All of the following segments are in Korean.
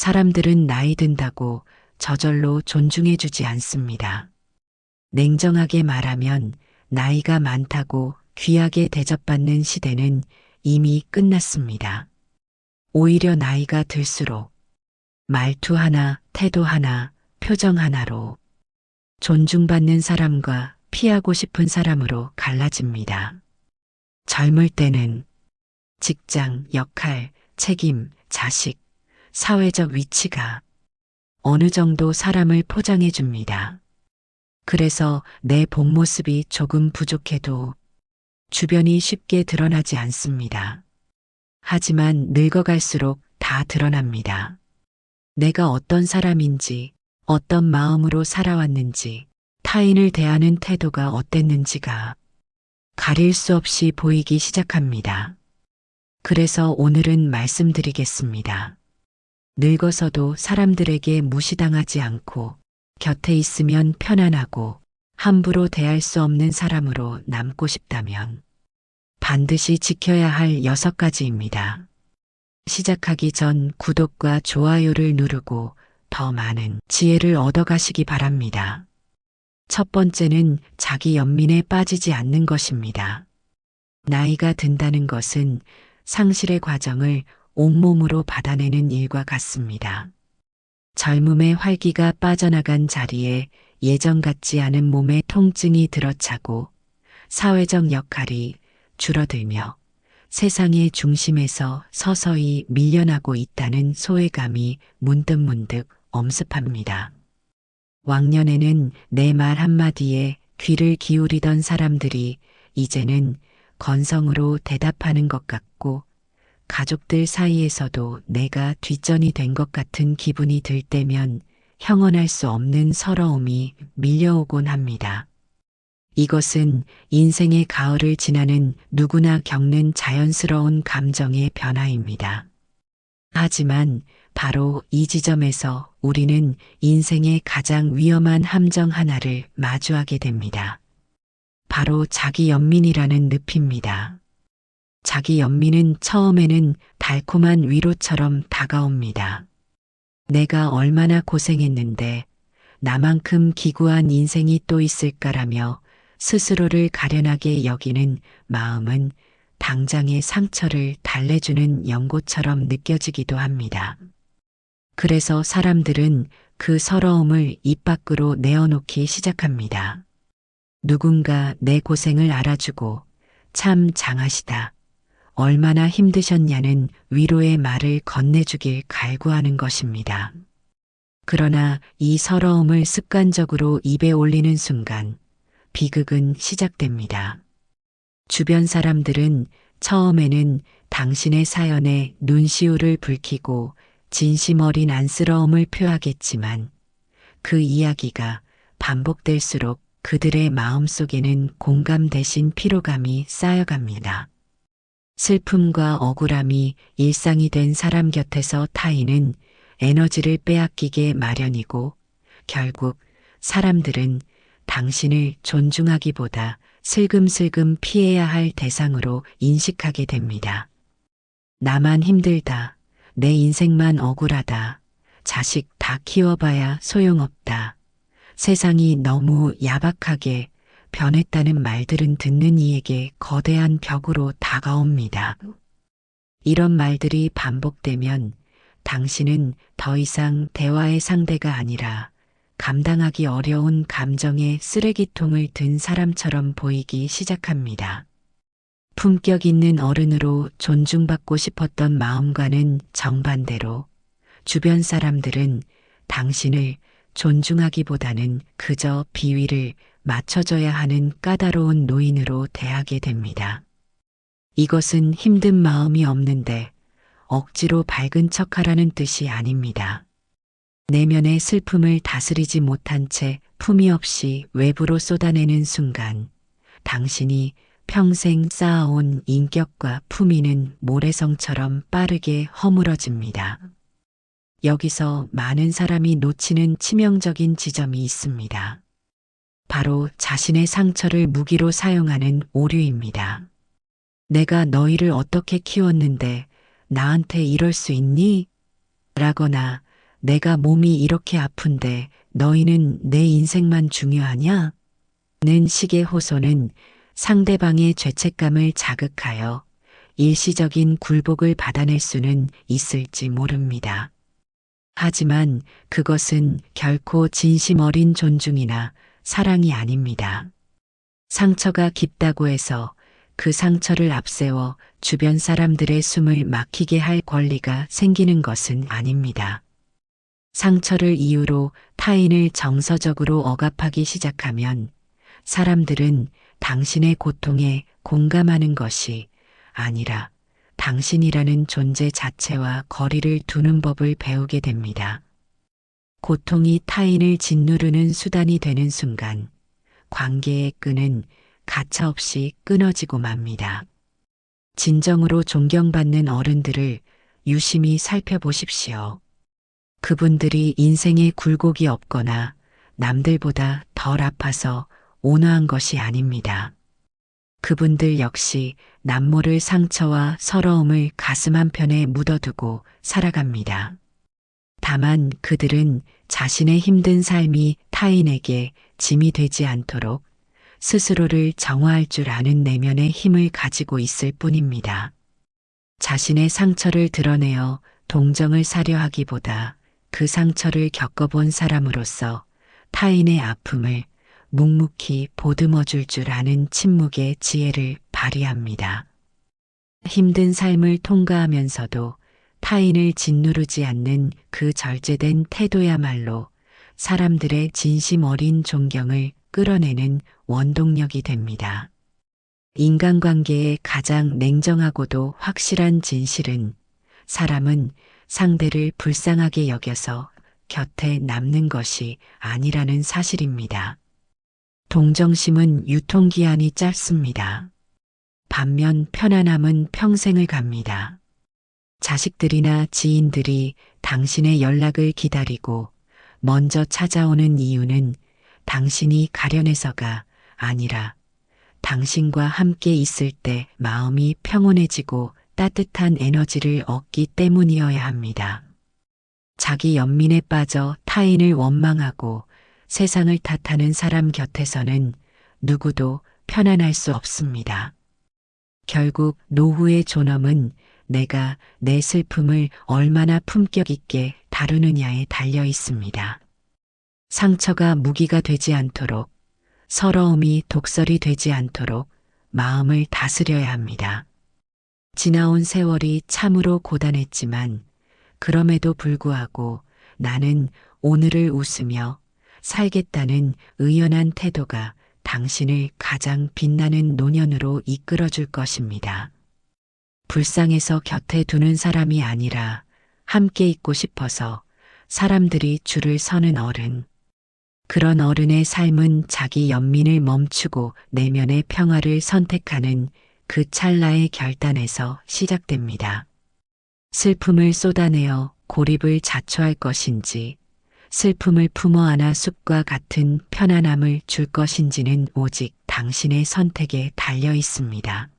사람들은 나이 든다고 저절로 존중해주지 않습니다. 냉정하게 말하면 나이가 많다고 귀하게 대접받는 시대는 이미 끝났습니다. 오히려 나이가 들수록 말투 하나, 태도 하나, 표정 하나로 존중받는 사람과 피하고 싶은 사람으로 갈라집니다. 젊을 때는 직장, 역할, 책임, 자식, 사회적 위치가 어느 정도 사람을 포장해 줍니다. 그래서 내 본 모습이 조금 부족해도 주변이 쉽게 드러나지 않습니다. 하지만 늙어갈수록 다 드러납니다. 내가 어떤 사람인지, 어떤 마음으로 살아왔는지, 타인을 대하는 태도가 어땠는지가 가릴 수 없이 보이기 시작합니다. 그래서 오늘은 말씀드리겠습니다. 늙어서도 사람들에게 무시당하지 않고 곁에 있으면 편안하고 함부로 대할 수 없는 사람으로 남고 싶다면 반드시 지켜야 할 6가지입니다. 시작하기 전 구독과 좋아요를 누르고 더 많은 지혜를 얻어가시기 바랍니다. 첫 번째는 자기 연민에 빠지지 않는 것입니다. 나이가 든다는 것은 상실의 과정을 온몸으로 받아내는 일과 같습니다. 젊음의 활기가 빠져나간 자리에 예전 같지 않은 몸에 통증이 들어차고 사회적 역할이 줄어들며 세상의 중심에서 서서히 밀려나고 있다는 소외감이 문득문득 엄습합니다. 왕년에는 내 말 한마디에 귀를 기울이던 사람들이 이제는 건성으로 대답하는 것 같고 가족들 사이에서도 내가 뒷전이 된 것 같은 기분이 들 때면 형언할 수 없는 서러움이 밀려오곤 합니다. 이것은 인생의 가을을 지나는 누구나 겪는 자연스러운 감정의 변화입니다. 하지만 바로 이 지점에서 우리는 인생의 가장 위험한 함정 하나를 마주하게 됩니다. 바로 자기 연민이라는 늪입니다. 자기 연민은 처음에는 달콤한 위로처럼 다가옵니다. 내가 얼마나 고생했는데 나만큼 기구한 인생이 또 있을까라며 스스로를 가련하게 여기는 마음은 당장의 상처를 달래주는 연고처럼 느껴지기도 합니다. 그래서 사람들은 그 서러움을 입 밖으로 내어놓기 시작합니다. 누군가 내 고생을 알아주고 참 장하시다. 얼마나 힘드셨냐는 위로의 말을 건네주길 갈구하는 것입니다. 그러나 이 서러움을 습관적으로 입에 올리는 순간 비극은 시작됩니다. 주변 사람들은 처음에는 당신의 사연에 눈시울을 붉히고 진심 어린 안쓰러움을 표하겠지만 그 이야기가 반복될수록 그들의 마음속에는 공감 대신 피로감이 쌓여갑니다. 슬픔과 억울함이 일상이 된 사람 곁에서 타인은 에너지를 빼앗기게 마련이고 결국 사람들은 당신을 존중하기보다 슬금슬금 피해야 할 대상으로 인식하게 됩니다. 나만 힘들다. 내 인생만 억울하다. 자식 다 키워봐야 소용없다. 세상이 너무 야박하게 변했다는 말들은 듣는 이에게 거대한 벽으로 다가옵니다. 이런 말들이 반복되면 당신은 더 이상 대화의 상대가 아니라 감당하기 어려운 감정의 쓰레기통을 든 사람처럼 보이기 시작합니다. 품격 있는 어른으로 존중받고 싶었던 마음과는 정반대로 주변 사람들은 당신을 존중하기보다는 그저 비위를 맞춰줘야 하는 까다로운 노인으로 대하게 됩니다. 이것은 힘든 마음이 없는데 억지로 밝은 척하라는 뜻이 아닙니다. 내면의 슬픔을 다스리지 못한 채 품위 없이 외부로 쏟아내는 순간 당신이 평생 쌓아온 인격과 품위는 모래성처럼 빠르게 허물어집니다. 여기서 많은 사람이 놓치는 치명적인 지점이 있습니다. 바로 자신의 상처를 무기로 사용하는 오류입니다. 내가 너희를 어떻게 키웠는데 나한테 이럴 수 있니? 라거나 내가 몸이 이렇게 아픈데 너희는 내 인생만 중요하냐? 는 식의 호소는 상대방의 죄책감을 자극하여 일시적인 굴복을 받아낼 수는 있을지 모릅니다. 하지만 그것은 결코 진심 어린 존중이나 사랑이 아닙니다. 상처가 깊다고 해서 그 상처를 앞세워 주변 사람들의 숨을 막히게 할 권리가 생기는 것은 아닙니다. 상처를 이유로 타인을 정서적으로 억압하기 시작하면 사람들은 당신의 고통에 공감하는 것이 아니라 당신이라는 존재 자체와 거리를 두는 법을 배우게 됩니다. 고통이 타인을 짓누르는 수단이 되는 순간 관계의 끈은 가차없이 끊어지고 맙니다. 진정으로 존경받는 어른들을 유심히 살펴보십시오. 그분들이 인생에 굴곡이 없거나 남들보다 덜 아파서 온화한 것이 아닙니다. 그분들 역시 남모를 상처와 서러움을 가슴 한편에 묻어두고 살아갑니다. 다만 그들은 자신의 힘든 삶이 타인에게 짐이 되지 않도록 스스로를 정화할 줄 아는 내면의 힘을 가지고 있을 뿐입니다. 자신의 상처를 드러내어 동정을 사려 하기보다 그 상처를 겪어본 사람으로서 타인의 아픔을 묵묵히 보듬어 줄 줄 아는 침묵의 지혜를 발휘합니다. 힘든 삶을 통과하면서도 타인을 짓누르지 않는 그 절제된 태도야말로 사람들의 진심 어린 존경을 끌어내는 원동력이 됩니다. 인간관계의 가장 냉정하고도 확실한 진실은 사람은 상대를 불쌍하게 여겨서 곁에 남는 것이 아니라는 사실입니다. 동정심은 유통기한이 짧습니다. 반면 편안함은 평생을 갑니다. 자식들이나 지인들이 당신의 연락을 기다리고 먼저 찾아오는 이유는 당신이 가련해서가 아니라 당신과 함께 있을 때 마음이 평온해지고 따뜻한 에너지를 얻기 때문이어야 합니다. 자기 연민에 빠져 타인을 원망하고 세상을 탓하는 사람 곁에서는 누구도 편안할 수 없습니다. 결국 노후의 존엄은 내가 내 슬픔을 얼마나 품격 있게 다루느냐에 달려 있습니다. 상처가 무기가 되지 않도록, 서러움이 독설이 되지 않도록 마음을 다스려야 합니다. 지나온 세월이 참으로 고단했지만 그럼에도 불구하고 나는 오늘을 웃으며 살겠다는 의연한 태도가 당신을 가장 빛나는 노년으로 이끌어줄 것입니다. 불쌍해서 곁에 두는 사람이 아니라 함께 있고 싶어서 사람들이 줄을 서는 어른. 그런 어른의 삶은 자기 연민을 멈추고 내면의 평화를 선택하는 그 찰나의 결단에서 시작됩니다. 슬픔을 쏟아내어 고립을 자초할 것인지, 슬픔을 품어 안아 숲과 같은 편안함을 줄 것인지는 오직 당신의 선택에 달려 있습니다.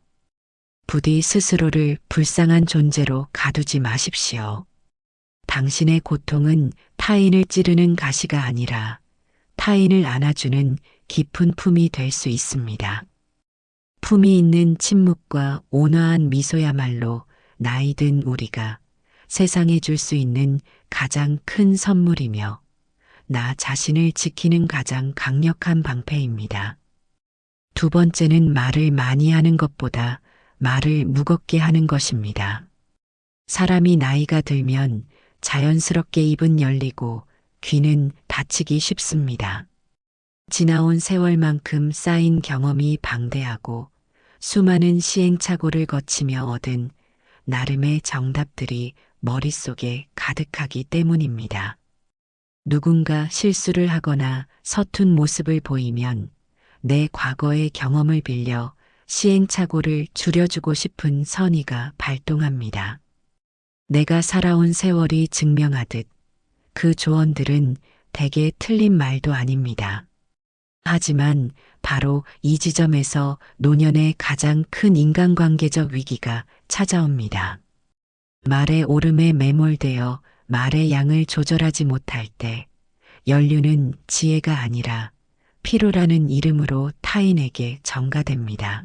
부디 스스로를 불쌍한 존재로 가두지 마십시오. 당신의 고통은 타인을 찌르는 가시가 아니라 타인을 안아주는 깊은 품이 될 수 있습니다. 품이 있는 침묵과 온화한 미소야말로 나이 든 우리가 세상에 줄 수 있는 가장 큰 선물이며 나 자신을 지키는 가장 강력한 방패입니다. 두 번째는 말을 많이 하는 것보다 말을 무겁게 하는 것입니다. 사람이 나이가 들면 자연스럽게 입은 열리고 귀는 닫히기 쉽습니다. 지나온 세월만큼 쌓인 경험이 방대하고 수많은 시행착오를 거치며 얻은 나름의 정답들이 머릿속에 가득하기 때문입니다. 누군가 실수를 하거나 서툰 모습을 보이면 내 과거의 경험을 빌려 시행착오를 줄여주고 싶은 선의가 발동합니다. 내가 살아온 세월이 증명하듯 그 조언들은 대개 틀린 말도 아닙니다. 하지만 바로 이 지점에서 노년의 가장 큰 인간관계적 위기가 찾아옵니다. 말의 오름에 매몰되어 말의 양을 조절하지 못할 때 연륜은 지혜가 아니라 피로라는 이름으로 타인에게 전가됩니다.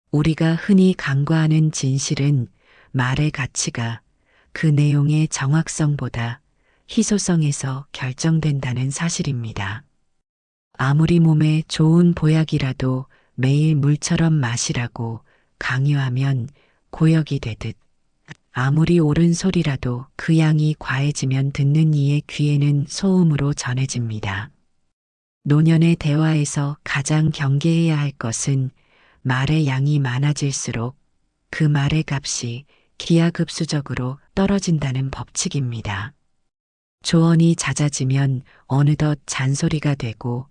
우리가 흔히 간과하는 진실은 말의 가치가 그 내용의 정확성보다 희소성에서 결정된다는 사실입니다. 아무리 몸에 좋은 보약이라도 매일 물처럼 마시라고 강요하면 고역이 되듯 아무리 옳은 소리라도 그 양이 과해지면 듣는 이의 귀에는 소음으로 전해집니다. 노년의 대화에서 가장 경계해야 할 것은 말의 양이 많아질수록 그 말의 값이 기하급수적으로 떨어진다는 법칙입니다. 조언이 잦아지면 어느덧 잔소리가 되고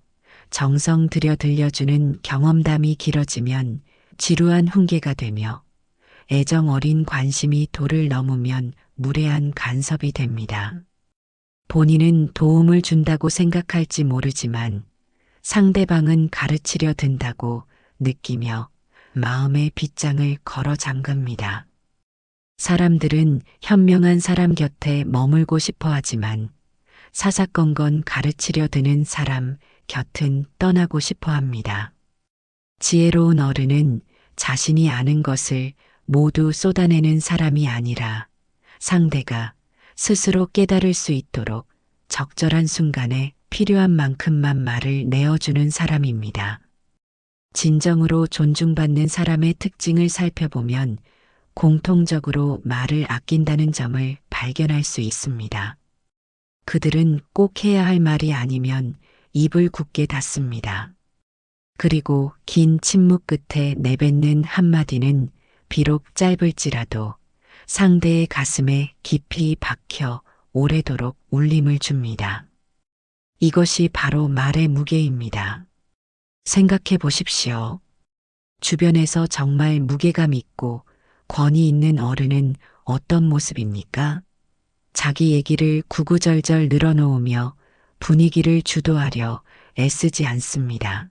정성 들여 들려주는 경험담이 길어지면 지루한 훈계가 되며 애정 어린 관심이 도를 넘으면 무례한 간섭이 됩니다. 본인은 도움을 준다고 생각할지 모르지만 상대방은 가르치려 든다고 느끼며 마음의 빗장을 걸어 잠깁니다. 사람들은 현명한 사람 곁에 머물고 싶어 하지만 사사건건 가르치려 드는 사람 곁은 떠나고 싶어 합니다. 지혜로운 어른은 자신이 아는 것을 모두 쏟아내는 사람이 아니라 상대가 스스로 깨달을 수 있도록 적절한 순간에 필요한 만큼만 말을 내어주는 사람입니다. 진정으로 존중받는 사람의 특징을 살펴보면 공통적으로 말을 아낀다는 점을 발견할 수 있습니다. 그들은 꼭 해야 할 말이 아니면 입을 굳게 닫습니다. 그리고 긴 침묵 끝에 내뱉는 한마디는 비록 짧을지라도 상대의 가슴에 깊이 박혀 오래도록 울림을 줍니다. 이것이 바로 말의 무게입니다. 생각해 보십시오. 주변에서 정말 무게감 있고 권위 있는 어른은 어떤 모습입니까? 자기 얘기를 구구절절 늘어놓으며 분위기를 주도하려 애쓰지 않습니다.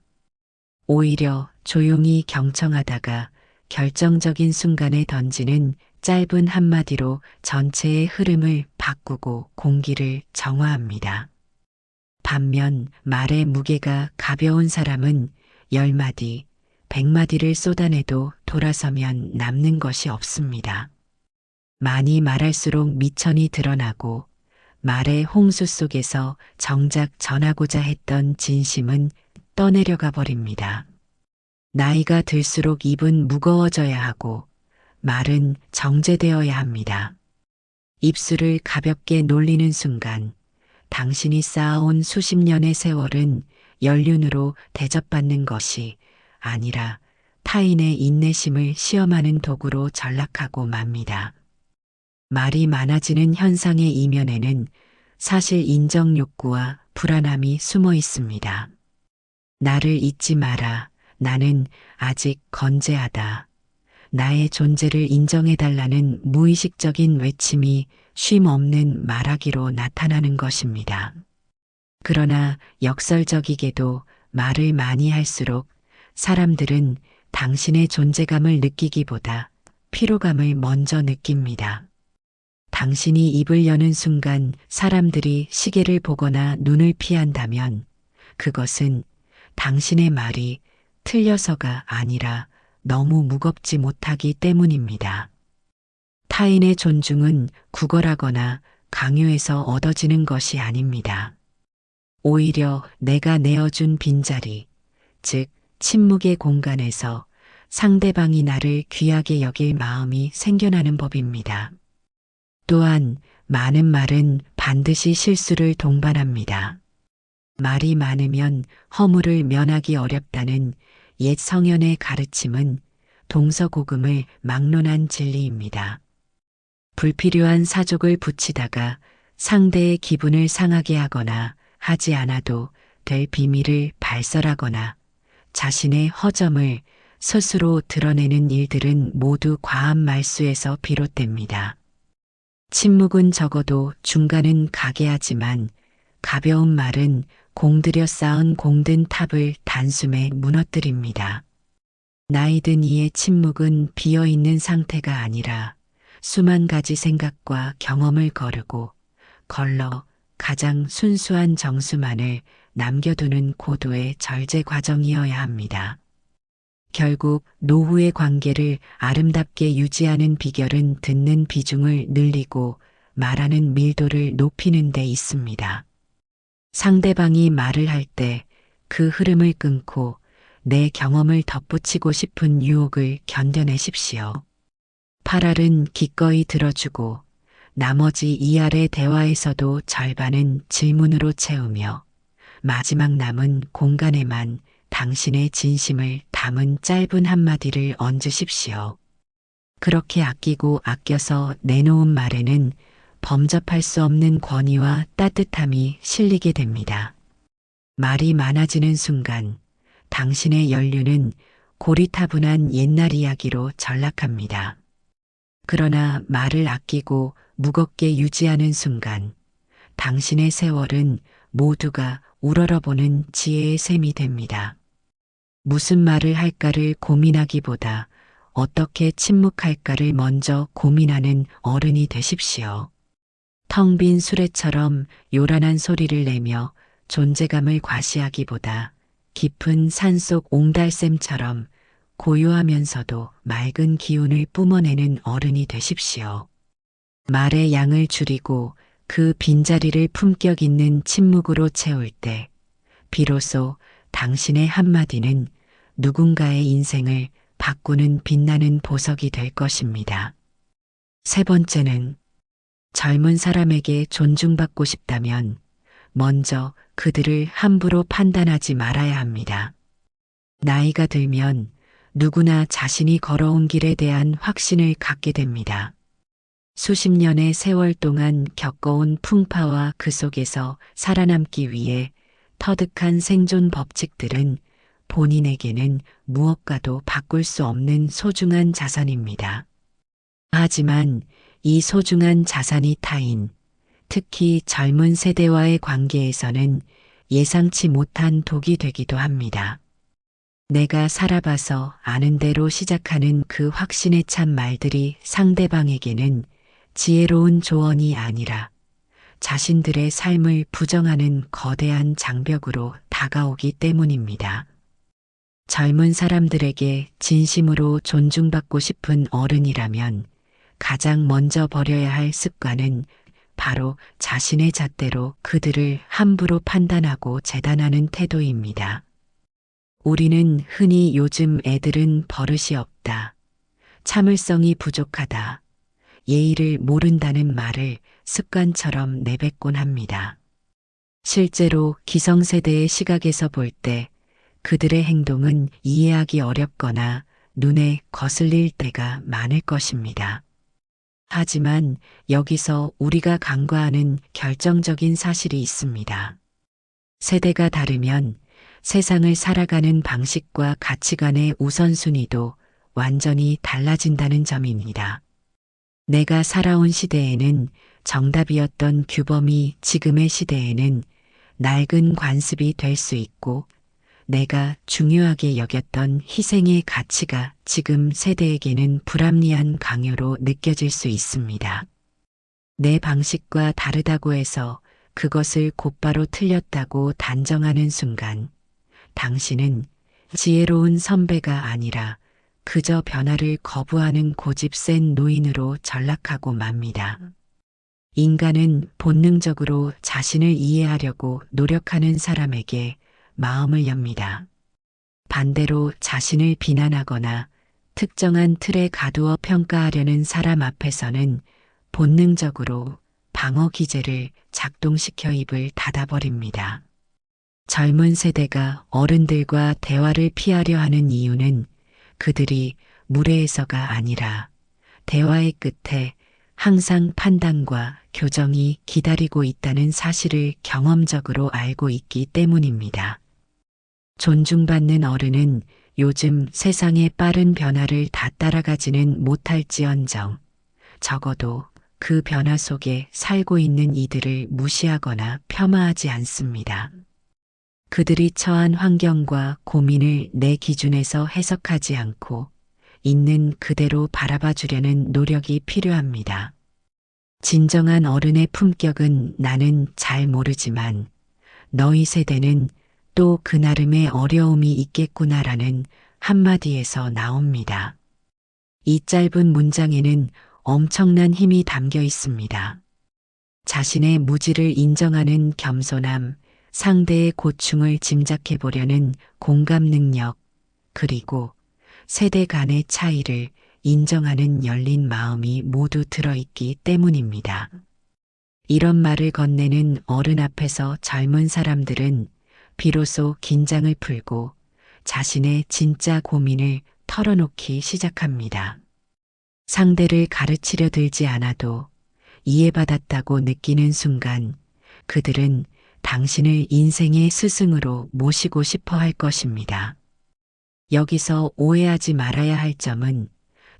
오히려 조용히 경청하다가 결정적인 순간에 던지는 짧은 한마디로 전체의 흐름을 바꾸고 공기를 정화합니다. 반면 말의 무게가 가벼운 사람은 10마디, 100마디를 쏟아내도 돌아서면 남는 것이 없습니다. 많이 말할수록 미천이 드러나고 말의 홍수 속에서 정작 전하고자 했던 진심은 떠내려가 버립니다. 나이가 들수록 입은 무거워져야 하고 말은 정제되어야 합니다. 입술을 가볍게 놀리는 순간 당신이 쌓아온 수십 년의 세월은 연륜으로 대접받는 것이 아니라 타인의 인내심을 시험하는 도구로 전락하고 맙니다. 말이 많아지는 현상의 이면에는 사실 인정 욕구와 불안함이 숨어 있습니다. 나를 잊지 마라. 나는 아직 건재하다. 나의 존재를 인정해달라는 무의식적인 외침이 쉼 없는 말하기로 나타나는 것입니다. 그러나 역설적이게도 말을 많이 할수록 사람들은 당신의 존재감을 느끼기보다 피로감을 먼저 느낍니다. 당신이 입을 여는 순간 사람들이 시계를 보거나 눈을 피한다면 그것은 당신의 말이 틀려서가 아니라 너무 무겁지 못하기 때문입니다. 타인의 존중은 구걸하거나 강요해서 얻어지는 것이 아닙니다. 오히려 내가 내어준 빈자리, 즉 침묵의 공간에서 상대방이 나를 귀하게 여길 마음이 생겨나는 법입니다. 또한 많은 말은 반드시 실수를 동반합니다. 말이 많으면 허물을 면하기 어렵다는 옛 성현의 가르침은 동서고금을 막론한 진리입니다. 불필요한 사족을 붙이다가 상대의 기분을 상하게 하거나 하지 않아도 될 비밀을 발설하거나 자신의 허점을 스스로 드러내는 일들은 모두 과한 말수에서 비롯됩니다. 침묵은 적어도 중간은 가게 하지만 가벼운 말은 공들여 쌓은 공든 탑을 단숨에 무너뜨립니다. 나이든 이의 침묵은 비어있는 상태가 아니라 수만 가지 생각과 경험을 거르고 걸러 가장 순수한 정수만을 남겨두는 고도의 절제 과정이어야 합니다. 결국 노후의 관계를 아름답게 유지하는 비결은 듣는 비중을 늘리고 말하는 밀도를 높이는 데 있습니다. 상대방이 말을 할 때 그 흐름을 끊고 내 경험을 덧붙이고 싶은 유혹을 견뎌내십시오. 8알은 기꺼이 들어주고 나머지 2알의 대화에서도 절반은 질문으로 채우며 마지막 남은 공간에만 당신의 진심을 담은 짧은 한마디를 얹으십시오. 그렇게 아끼고 아껴서 내놓은 말에는 범접할 수 없는 권위와 따뜻함이 실리게 됩니다. 말이 많아지는 순간 당신의 연륜은 고리타분한 옛날 이야기로 전락합니다. 그러나 말을 아끼고 무겁게 유지하는 순간 당신의 세월은 모두가 우러러보는 지혜의 셈이 됩니다. 무슨 말을 할까를 고민하기보다 어떻게 침묵할까를 먼저 고민하는 어른이 되십시오. 텅 빈 수레처럼 요란한 소리를 내며 존재감을 과시하기보다 깊은 산속 옹달샘처럼 고요하면서도 맑은 기운을 뿜어내는 어른이 되십시오. 말의 양을 줄이고 그 빈자리를 품격 있는 침묵으로 채울 때 비로소 당신의 한마디는 누군가의 인생을 바꾸는 빛나는 보석이 될 것입니다. 세 번째는 젊은 사람에게 존중받고 싶다면 먼저 그들을 함부로 판단하지 말아야 합니다. 나이가 들면 누구나 자신이 걸어온 길에 대한 확신을 갖게 됩니다. 수십 년의 세월 동안 겪어온 풍파와 그 속에서 살아남기 위해 터득한 생존 법칙들은 본인에게는 무엇과도 바꿀 수 없는 소중한 자산입니다. 하지만 이 소중한 자산이 타인, 특히 젊은 세대와의 관계에서는 예상치 못한 독이 되기도 합니다. 내가 살아봐서 아는 대로 시작하는 그 확신에 찬 말들이 상대방에게는 지혜로운 조언이 아니라 자신들의 삶을 부정하는 거대한 장벽으로 다가오기 때문입니다. 젊은 사람들에게 진심으로 존중받고 싶은 어른이라면 가장 먼저 버려야 할 습관은 바로 자신의 잣대로 그들을 함부로 판단하고 재단하는 태도입니다. 우리는 흔히 요즘 애들은 버릇이 없다, 참을성이 부족하다, 예의를 모른다는 말을 습관처럼 내뱉곤 합니다. 실제로 기성세대의 시각에서 볼 때 그들의 행동은 이해하기 어렵거나 눈에 거슬릴 때가 많을 것입니다. 하지만 여기서 우리가 간과하는 결정적인 사실이 있습니다. 세대가 다르면 세상을 살아가는 방식과 가치관의 우선순위도 완전히 달라진다는 점입니다. 내가 살아온 시대에는 정답이었던 규범이 지금의 시대에는 낡은 관습이 될 수 있고, 내가 중요하게 여겼던 희생의 가치가 지금 세대에게는 불합리한 강요로 느껴질 수 있습니다. 내 방식과 다르다고 해서 그것을 곧바로 틀렸다고 단정하는 순간, 당신은 지혜로운 선배가 아니라 그저 변화를 거부하는 고집 센 노인으로 전락하고 맙니다. 인간은 본능적으로 자신을 이해하려고 노력하는 사람에게 마음을 엽니다. 반대로 자신을 비난하거나 특정한 틀에 가두어 평가하려는 사람 앞에서는 본능적으로 방어 기제를 작동시켜 입을 닫아버립니다. 젊은 세대가 어른들과 대화를 피하려 하는 이유는 그들이 무례해서가 아니라 대화의 끝에 항상 판단과 교정이 기다리고 있다는 사실을 경험적으로 알고 있기 때문입니다. 존중받는 어른은 요즘 세상의 빠른 변화를 다 따라가지는 못할지언정 적어도 그 변화 속에 살고 있는 이들을 무시하거나 폄하하지 않습니다. 그들이 처한 환경과 고민을 내 기준에서 해석하지 않고 있는 그대로 바라봐 주려는 노력이 필요합니다. 진정한 어른의 품격은 나는 잘 모르지만 너희 세대는 또 그 나름의 어려움이 있겠구나라는 한마디에서 나옵니다. 이 짧은 문장에는 엄청난 힘이 담겨 있습니다. 자신의 무지를 인정하는 겸손함, 상대의 고충을 짐작해 보려는 공감 능력, 그리고 세대 간의 차이를 인정하는 열린 마음이 모두 들어있기 때문입니다. 이런 말을 건네는 어른 앞에서 젊은 사람들은 비로소 긴장을 풀고 자신의 진짜 고민을 털어놓기 시작합니다. 상대를 가르치려 들지 않아도 이해받았다고 느끼는 순간 그들은 당신을 인생의 스승으로 모시고 싶어 할 것입니다. 여기서 오해하지 말아야 할 점은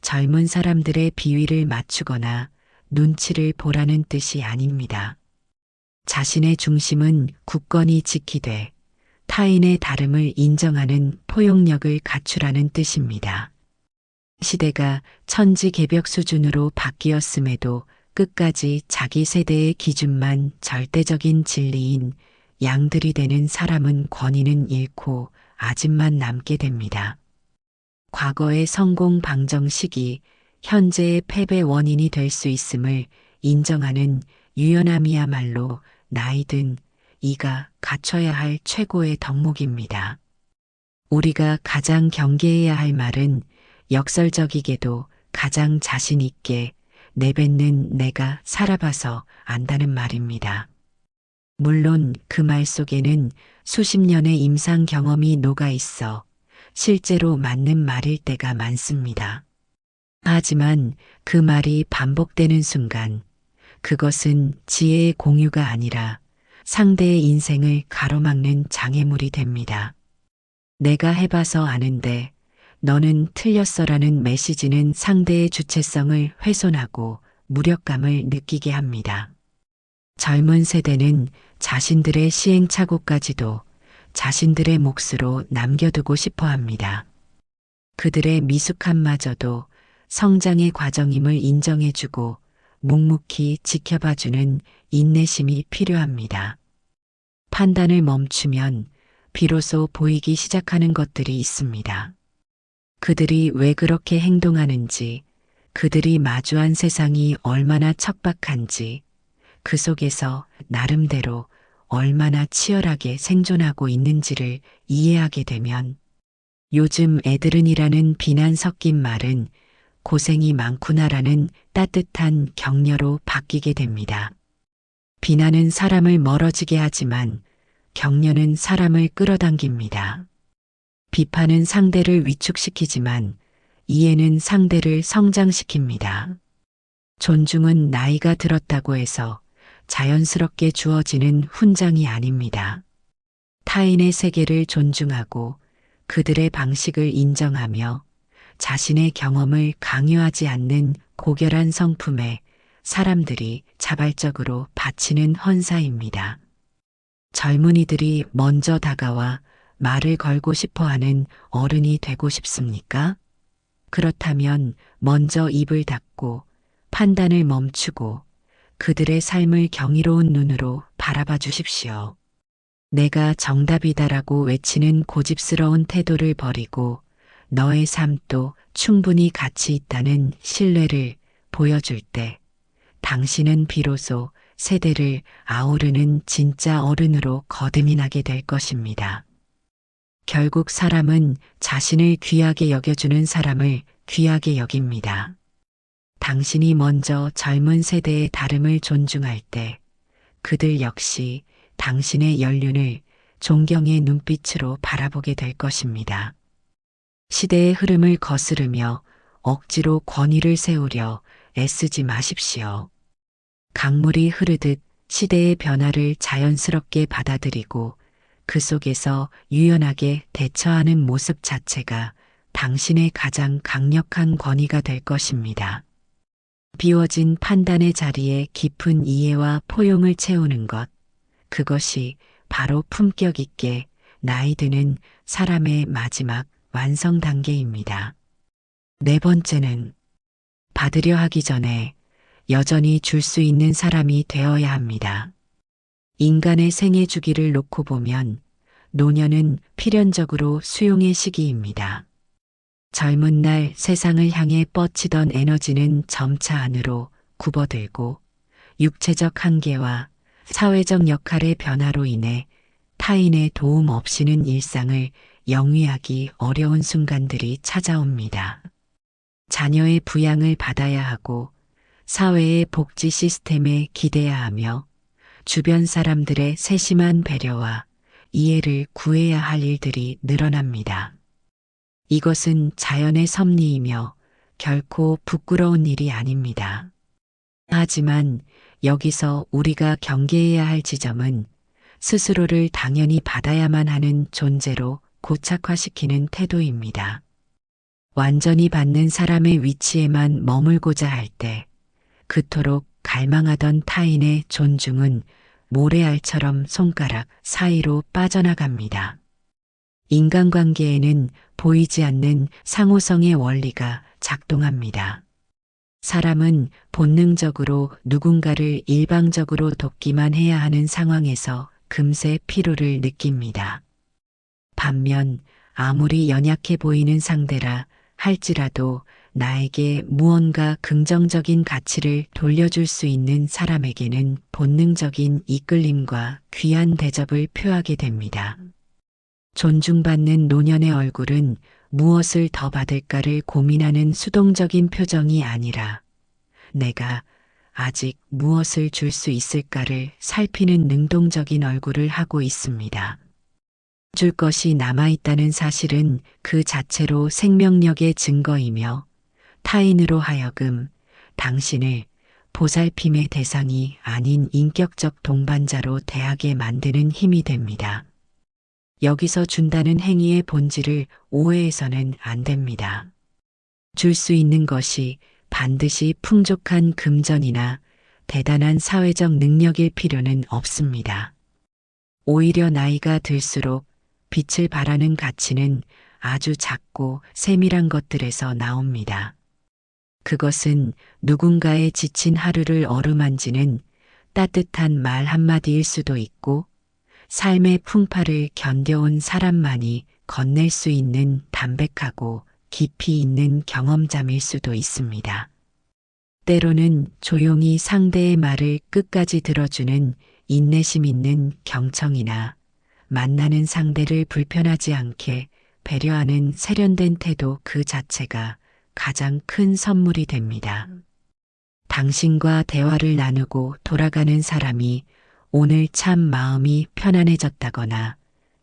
젊은 사람들의 비위를 맞추거나 눈치를 보라는 뜻이 아닙니다. 자신의 중심은 굳건히 지키되 타인의 다름을 인정하는 포용력을 갖추라는 뜻입니다. 시대가 천지개벽 수준으로 바뀌었음에도 끝까지 자기 세대의 기준만 절대적인 진리인 양들이 되는 사람은 권위는 잃고 아집만 남게 됩니다. 과거의 성공 방정식이 현재의 패배 원인이 될 수 있음을 인정하는 유연함이야말로 나이든 이가 갖춰야 할 최고의 덕목입니다. 우리가 가장 경계해야 할 말은 역설적이게도 가장 자신 있게 내뱉는 내가 살아봐서 안다는 말입니다. 물론 그 말 속에는 수십 년의 임상 경험이 녹아 있어 실제로 맞는 말일 때가 많습니다. 하지만 그 말이 반복되는 순간 그것은 지혜의 공유가 아니라 상대의 인생을 가로막는 장애물이 됩니다. 내가 해봐서 아는데 너는 틀렸어라는 메시지는 상대의 주체성을 훼손하고 무력감을 느끼게 합니다. 젊은 세대는 자신들의 시행착오까지도 자신들의 몫으로 남겨두고 싶어 합니다. 그들의 미숙함마저도 성장의 과정임을 인정해주고 묵묵히 지켜봐주는 인내심이 필요합니다. 판단을 멈추면 비로소 보이기 시작하는 것들이 있습니다. 그들이 왜 그렇게 행동하는지, 그들이 마주한 세상이 얼마나 척박한지, 그 속에서 나름대로 얼마나 치열하게 생존하고 있는지를 이해하게 되면 요즘 애들은이라는 비난 섞인 말은 고생이 많구나라는 따뜻한 격려로 바뀌게 됩니다. 비난은 사람을 멀어지게 하지만 격려는 사람을 끌어당깁니다. 비판은 상대를 위축시키지만 이해는 상대를 성장시킵니다. 존중은 나이가 들었다고 해서 자연스럽게 주어지는 훈장이 아닙니다. 타인의 세계를 존중하고 그들의 방식을 인정하며 자신의 경험을 강요하지 않는 고결한 성품에 사람들이 자발적으로 바치는 헌사입니다. 젊은이들이 먼저 다가와 말을 걸고 싶어하는 어른이 되고 싶습니까? 그렇다면 먼저 입을 닫고 판단을 멈추고 그들의 삶을 경이로운 눈으로 바라봐 주십시오. 내가 정답이다라고 외치는 고집스러운 태도를 버리고 너의 삶도 충분히 가치 있다는 신뢰를 보여줄 때 당신은 비로소 세대를 아우르는 진짜 어른으로 거듭이 나게 될 것입니다. 결국 사람은 자신을 귀하게 여겨주는 사람을 귀하게 여깁니다. 당신이 먼저 젊은 세대의 다름을 존중할 때 그들 역시 당신의 연륜을 존경의 눈빛으로 바라보게 될 것입니다. 시대의 흐름을 거스르며 억지로 권위를 세우려 애쓰지 마십시오. 강물이 흐르듯 시대의 변화를 자연스럽게 받아들이고 그 속에서 유연하게 대처하는 모습 자체가 당신의 가장 강력한 권위가 될 것입니다. 비워진 판단의 자리에 깊은 이해와 포용을 채우는 것, 그것이 바로 품격 있게 나이 드는 사람의 마지막 완성 단계입니다. 네 번째는 받으려 하기 전에 여전히 줄 수 있는 사람이 되어야 합니다. 인간의 생애 주기를 놓고 보면 노년은 필연적으로 수용의 시기입니다. 젊은 날 세상을 향해 뻗치던 에너지는 점차 안으로 굽어들고 육체적 한계와 사회적 역할의 변화로 인해 타인의 도움 없이는 일상을 영위하기 어려운 순간들이 찾아옵니다. 자녀의 부양을 받아야 하고 사회의 복지 시스템에 기대야 하며 주변 사람들의 세심한 배려와 이해를 구해야 할 일들이 늘어납니다. 이것은 자연의 섭리이며 결코 부끄러운 일이 아닙니다. 하지만 여기서 우리가 경계해야 할 지점은 스스로를 당연히 받아야만 하는 존재로 고착화시키는 태도입니다. 완전히 받는 사람의 위치에만 머물고자 할 때 그토록 갈망하던 타인의 존중은 모래알처럼 손가락 사이로 빠져나갑니다. 인간관계에는 보이지 않는 상호성의 원리가 작동합니다. 사람은 본능적으로 누군가를 일방적으로 돕기만 해야 하는 상황에서 금세 피로를 느낍니다. 반면 아무리 연약해 보이는 상대라 할지라도 나에게 무언가 긍정적인 가치를 돌려줄 수 있는 사람에게는 본능적인 이끌림과 귀한 대접을 표하게 됩니다. 존중받는 노년의 얼굴은 무엇을 더 받을까를 고민하는 수동적인 표정이 아니라 내가 아직 무엇을 줄 수 있을까를 살피는 능동적인 얼굴을 하고 있습니다. 줄 것이 남아있다는 사실은 그 자체로 생명력의 증거이며 타인으로 하여금 당신을 보살핌의 대상이 아닌 인격적 동반자로 대하게 만드는 힘이 됩니다. 여기서 준다는 행위의 본질을 오해해서는 안 됩니다. 줄 수 있는 것이 반드시 풍족한 금전이나 대단한 사회적 능력일 필요는 없습니다. 오히려 나이가 들수록 빛을 발하는 가치는 아주 작고 세밀한 것들에서 나옵니다. 그것은 누군가의 지친 하루를 어루만지는 따뜻한 말 한마디일 수도 있고 삶의 풍파를 견뎌온 사람만이 건넬 수 있는 담백하고 깊이 있는 경험담일 수도 있습니다. 때로는 조용히 상대의 말을 끝까지 들어주는 인내심 있는 경청이나 만나는 상대를 불편하지 않게 배려하는 세련된 태도 그 자체가 가장 큰 선물이 됩니다. 당신과 대화를 나누고 돌아가는 사람이 오늘 참 마음이 편안해졌다거나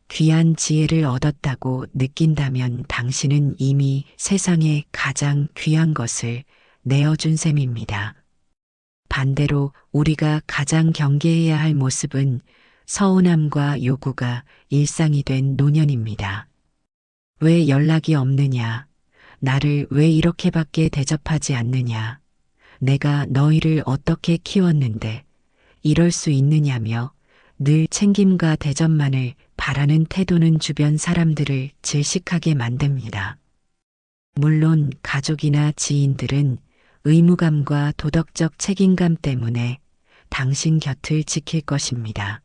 귀한 지혜를 얻었다고 느낀다면 당신은 이미 세상에 가장 귀한 것을 내어준 셈입니다. 반대로 우리가 가장 경계해야 할 모습은 서운함과 요구가 일상이 된 노년입니다. 왜 연락이 없느냐? 나를 왜 이렇게밖에 대접하지 않느냐? 내가 너희를 어떻게 키웠는데 이럴 수 있느냐며 늘 챙김과 대접만을 바라는 태도는 주변 사람들을 질식하게 만듭니다. 물론 가족이나 지인들은 의무감과 도덕적 책임감 때문에 당신 곁을 지킬 것입니다.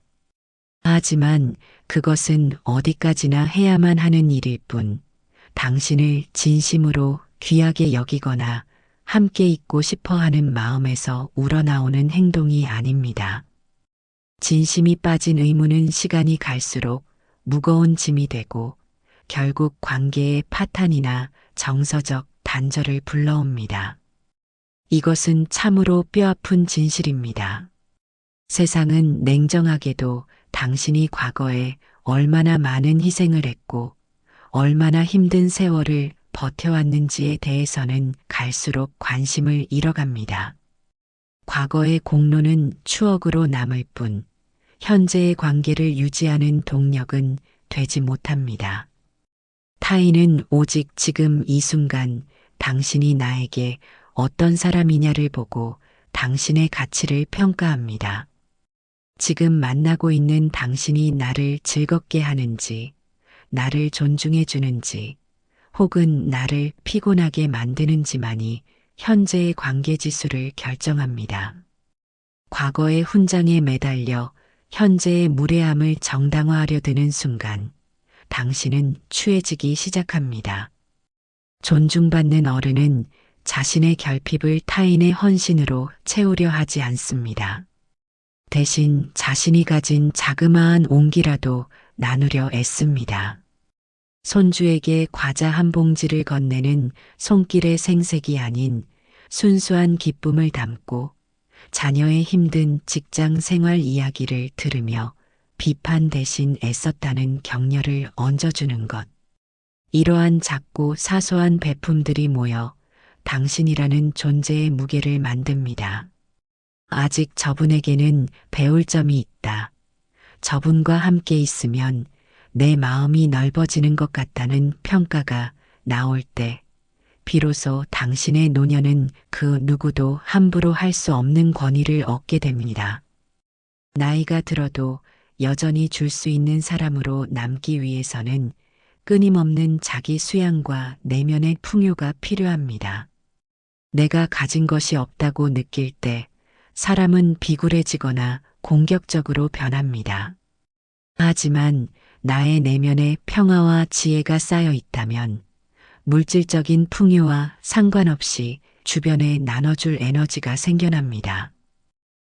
하지만 그것은 어디까지나 해야만 하는 일일 뿐 당신을 진심으로 귀하게 여기거나 함께 있고 싶어 하는 마음에서 우러나오는 행동이 아닙니다. 진심이 빠진 의무는 시간이 갈수록 무거운 짐이 되고 결국 관계의 파탄이나 정서적 단절을 불러옵니다. 이것은 참으로 뼈아픈 진실입니다. 세상은 냉정하게도 당신이 과거에 얼마나 많은 희생을 했고 얼마나 힘든 세월을 버텨왔는지에 대해서는 갈수록 관심을 잃어갑니다. 과거의 공로는 추억으로 남을 뿐 현재의 관계를 유지하는 동력은 되지 못합니다. 타인은 오직 지금 이 순간 당신이 나에게 어떤 사람이냐를 보고 당신의 가치를 평가합니다. 지금 만나고 있는 당신이 나를 즐겁게 하는지, 나를 존중해 주는지, 혹은 나를 피곤하게 만드는지만이 현재의 관계 지수를 결정합니다. 과거의 훈장에 매달려 현재의 무례함을 정당화하려 드는 순간 당신은 추해지기 시작합니다. 존중받는 어른은 자신의 결핍을 타인의 헌신으로 채우려 하지 않습니다. 대신 자신이 가진 자그마한 온기라도 나누려 애씁니다. 손주에게 과자 한 봉지를 건네는 손길의 생색이 아닌 순수한 기쁨을 담고 자녀의 힘든 직장 생활 이야기를 들으며 비판 대신 애썼다는 격려를 얹어주는 것. 이러한 작고 사소한 베품들이 모여 당신이라는 존재의 무게를 만듭니다. 아직 저분에게는 배울 점이 있다. 저분과 함께 있으면 내 마음이 넓어지는 것 같다는 평가가 나올 때 비로소 당신의 노년은 그 누구도 함부로 할 수 없는 권위를 얻게 됩니다. 나이가 들어도 여전히 줄 수 있는 사람으로 남기 위해서는 끊임없는 자기 수양과 내면의 풍요가 필요합니다. 내가 가진 것이 없다고 느낄 때 사람은 비굴해지거나 공격적으로 변합니다. 하지만 나의 내면에 평화와 지혜가 쌓여 있다면 물질적인 풍요와 상관없이 주변에 나눠줄 에너지가 생겨납니다.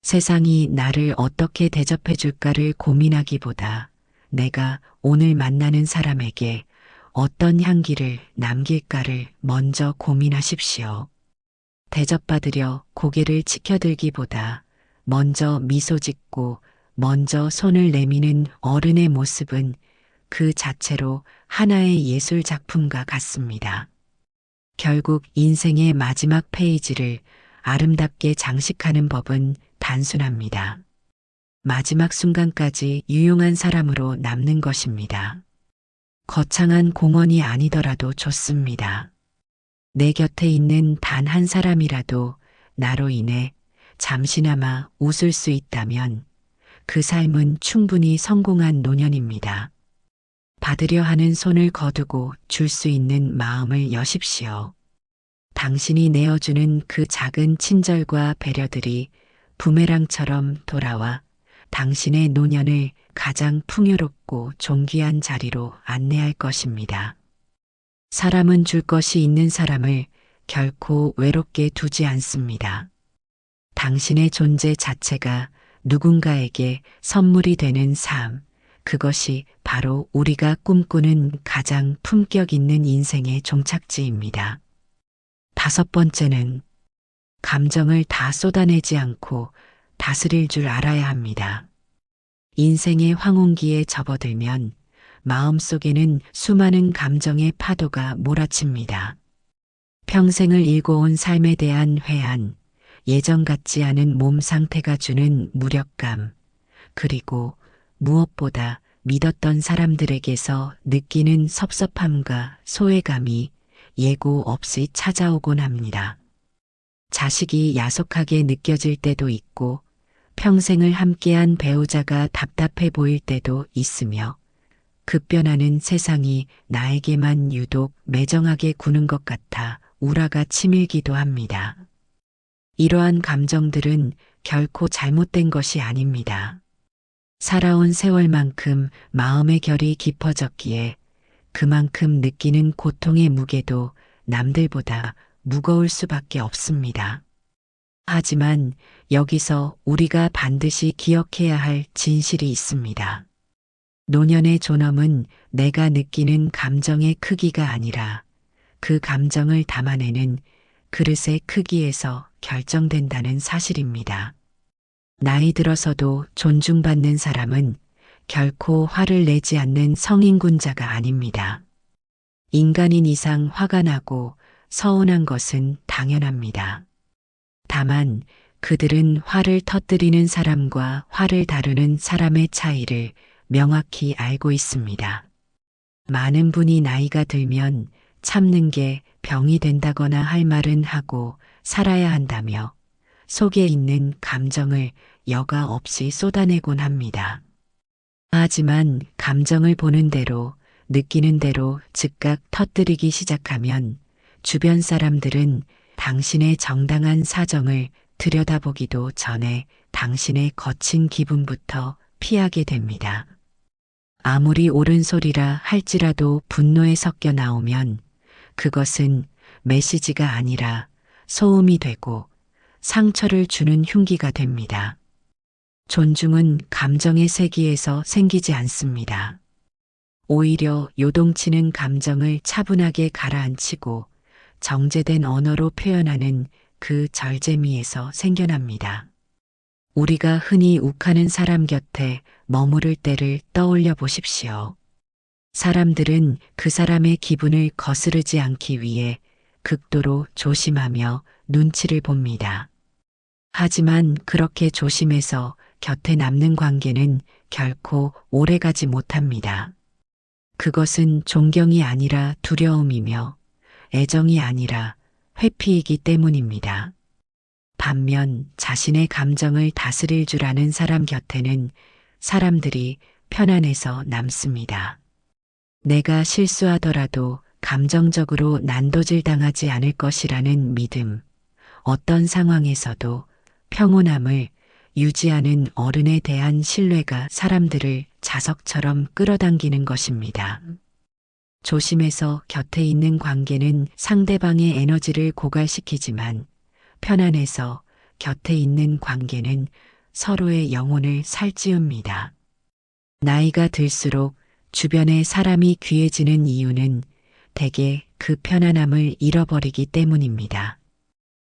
세상이 나를 어떻게 대접해 줄까를 고민하기보다 내가 오늘 만나는 사람에게 어떤 향기를 남길까를 먼저 고민하십시오. 대접받으려 고개를 치켜들기보다 먼저 미소 짓고 먼저 손을 내미는 어른의 모습은 그 자체로 하나의 예술 작품과 같습니다. 결국 인생의 마지막 페이지를 아름답게 장식하는 법은 단순합니다. 마지막 순간까지 유용한 사람으로 남는 것입니다. 거창한 공헌이 아니더라도 좋습니다. 내 곁에 있는 단 한 사람이라도 나로 인해 잠시나마 웃을 수 있다면 그 삶은 충분히 성공한 노년입니다. 받으려 하는 손을 거두고 줄 수 있는 마음을 여십시오. 당신이 내어주는 그 작은 친절과 배려들이 부메랑처럼 돌아와 당신의 노년을 가장 풍요롭고 존귀한 자리로 안내할 것입니다. 사람은 줄 것이 있는 사람을 결코 외롭게 두지 않습니다. 당신의 존재 자체가 누군가에게 선물이 되는 삶, 그것이 바로 우리가 꿈꾸는 가장 품격 있는 인생의 종착지입니다. 5번째는 감정을 다 쏟아내지 않고 다스릴 줄 알아야 합니다. 인생의 황혼기에 접어들면 마음속에는 수많은 감정의 파도가 몰아칩니다. 평생을 일궈온 삶에 대한 회한, 예전 같지 않은 몸 상태가 주는 무력감, 그리고 무엇보다 믿었던 사람들에게서 느끼는 섭섭함과 소외감이 예고 없이 찾아오곤 합니다. 자식이 야속하게 느껴질 때도 있고 평생을 함께한 배우자가 답답해 보일 때도 있으며 급변하는 세상이 나에게만 유독 매정하게 구는 것 같아 우라가 치밀기도 합니다. 이러한 감정들은 결코 잘못된 것이 아닙니다. 살아온 세월만큼 마음의 결이 깊어졌기에 그만큼 느끼는 고통의 무게도 남들보다 무거울 수밖에 없습니다. 하지만 여기서 우리가 반드시 기억해야 할 진실이 있습니다. 노년의 존엄은 내가 느끼는 감정의 크기가 아니라 그 감정을 담아내는 그릇의 크기에서 결정된다는 사실입니다. 나이 들어서도 존중받는 사람은 결코 화를 내지 않는 성인군자가 아닙니다. 인간인 이상 화가 나고 서운한 것은 당연합니다. 다만 그들은 화를 터뜨리는 사람과 화를 다루는 사람의 차이를 명확히 알고 있습니다. 많은 분이 나이가 들면 참는 게 병이 된다거나 할 말은 하고 살아야 한다며 속에 있는 감정을 여과 없이 쏟아내곤 합니다. 하지만 감정을 보는 대로 느끼는 대로 즉각 터뜨리기 시작하면 주변 사람들은 당신의 정당한 사정을 들여다보기도 전에 당신의 거친 기분부터 피하게 됩니다. 아무리 옳은 소리라 할지라도 분노에 섞여 나오면 그것은 메시지가 아니라 소음이 되고 상처를 주는 흉기가 됩니다. 존중은 감정의 세기에서 생기지 않습니다. 오히려 요동치는 감정을 차분하게 가라앉히고 정제된 언어로 표현하는 그 절제미에서 생겨납니다. 우리가 흔히 욱하는 사람 곁에 머무를 때를 떠올려 보십시오. 사람들은 그 사람의 기분을 거스르지 않기 위해 극도로 조심하며 눈치를 봅니다. 하지만 그렇게 조심해서 곁에 남는 관계는 결코 오래가지 못합니다. 그것은 존경이 아니라 두려움이며 애정이 아니라 회피이기 때문입니다. 반면 자신의 감정을 다스릴 줄 아는 사람 곁에는 사람들이 편안해서 남습니다. 내가 실수하더라도 감정적으로 난도질 당하지 않을 것이라는 믿음, 어떤 상황에서도 평온함을 유지하는 어른에 대한 신뢰가 사람들을 자석처럼 끌어당기는 것입니다. 조심해서 곁에 있는 관계는 상대방의 에너지를 고갈시키지만 편안해서 곁에 있는 관계는 서로의 영혼을 살찌웁니다. 나이가 들수록 주변에 사람이 귀해지는 이유는 대개 그 편안함을 잃어버리기 때문입니다.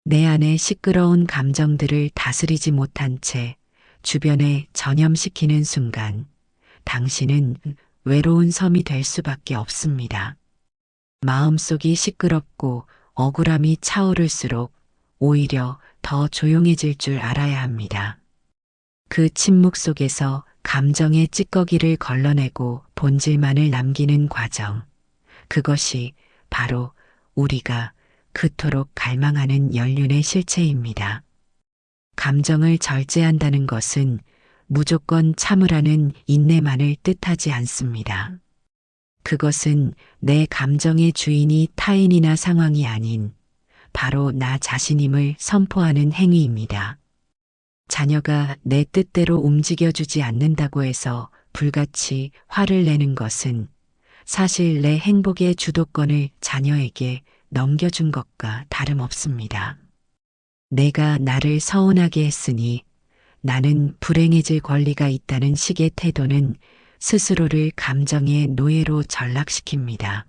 내 안의 시끄러운 감정들을 다스리지 못한 채 주변에 전염시키는 순간 당신은 외로운 섬이 될 수밖에 없습니다. 마음속이 시끄럽고 억울함이 차오를수록 오히려 더 조용해질 줄 알아야 합니다. 그 침묵 속에서 감정의 찌꺼기를 걸러내고 본질만을 남기는 과정. 그것이 바로 우리가 그토록 갈망하는 연륜의 실체입니다. 감정을 절제한다는 것은 무조건 참으라는 인내만을 뜻하지 않습니다. 그것은 내 감정의 주인이 타인이나 상황이 아닌 바로 나 자신임을 선포하는 행위입니다. 자녀가 내 뜻대로 움직여주지 않는다고 해서 불같이 화를 내는 것은 사실 내 행복의 주도권을 자녀에게 넘겨준 것과 다름없습니다. 내가 나를 서운하게 했으니 나는 불행해질 권리가 있다는 식의 태도는 스스로를 감정의 노예로 전락시킵니다.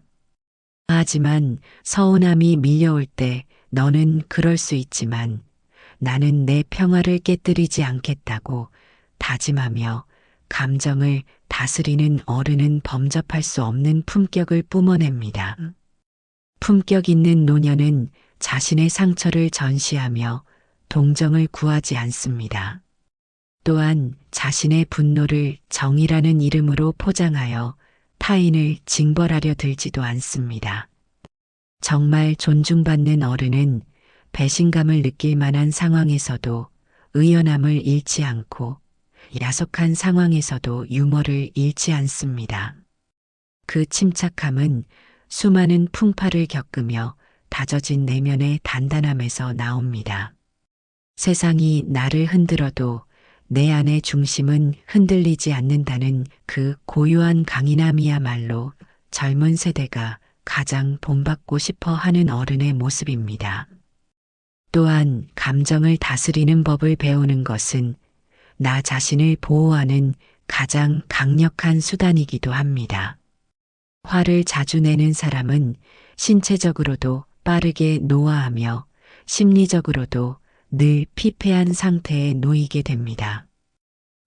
하지만 서운함이 밀려올 때 너는 그럴 수 있지만 나는 내 평화를 깨뜨리지 않겠다고 다짐하며 감정을 다스리는 어른은 범접할 수 없는 품격을 뿜어냅니다. 품격 있는 노년은 자신의 상처를 전시하며 동정을 구하지 않습니다. 또한 자신의 분노를 정의라는 이름으로 포장하여 타인을 징벌하려 들지도 않습니다. 정말 존중받는 어른은 배신감을 느낄 만한 상황에서도 의연함을 잃지 않고 야속한 상황에서도 유머를 잃지 않습니다. 그 침착함은 수많은 풍파를 겪으며 다져진 내면의 단단함에서 나옵니다. 세상이 나를 흔들어도 내 안의 중심은 흔들리지 않는다는 그 고요한 강인함이야말로 젊은 세대가 가장 본받고 싶어 하는 어른의 모습입니다. 또한 감정을 다스리는 법을 배우는 것은 나 자신을 보호하는 가장 강력한 수단이기도 합니다. 화를 자주 내는 사람은 신체적으로도 빠르게 노화하며 심리적으로도 늘 피폐한 상태에 놓이게 됩니다.